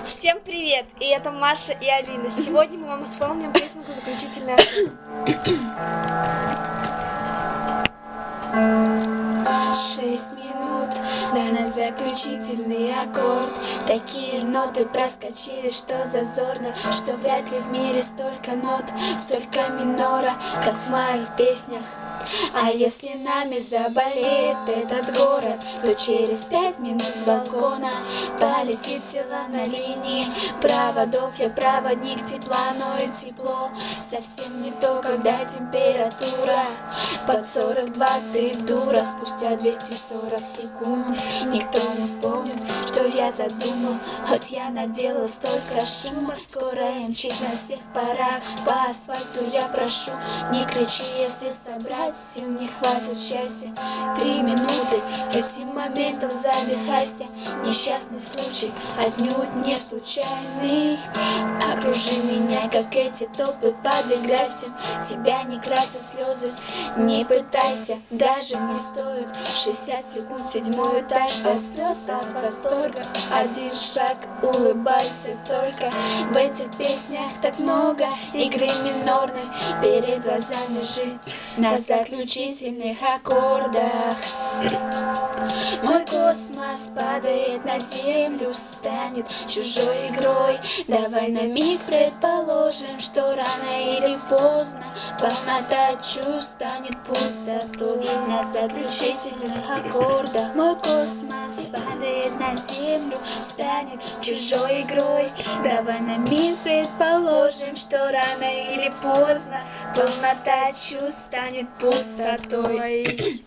Всем привет! И это Маша и Алина. Сегодня мы вам исполним песенку «Заключительный аккорд». 6 минут на заключительный аккорд. Такие ноты проскочили, что зазорно, что вряд ли в мире столько нот, столько минора, как в моих песнях. А если нами заболеет этот город, то через 5 минут с балкона полетит тело на линии проводов. Я проводник тепла, но и тепло совсем не то, когда температура под 42, ты дура. Спустя 240 секунд никто не вспомнит, что я задумал, хоть я наделал столько шума. Скоро мчит на всех парах по асфальту, я прошу, не кричи, если собрать сил не хватит счастья. 3 минуты, этим моментом задыхайся. Несчастный случай, отнюдь не случайный. Окружи меня, как эти толпы, подыграй всем. Тебя не красят слезы, не пытайся, даже не стоит. 60 секунд, 7-й этаж, до слез, от восторга. Один шаг, улыбайся только. В этих песнях так много игры минорной. Перед глазами жизнь на заключительных аккордах. Мой космос падает на землю, станет чужой игрой. Давай на миг предположим, что рано или поздно полнота чувств станет пустотой на заключительных аккордах. Мой космос падает на землю, станет чужой игрой. Давай на миг предположим, что рано или поздно полнота чувств станет пустотой.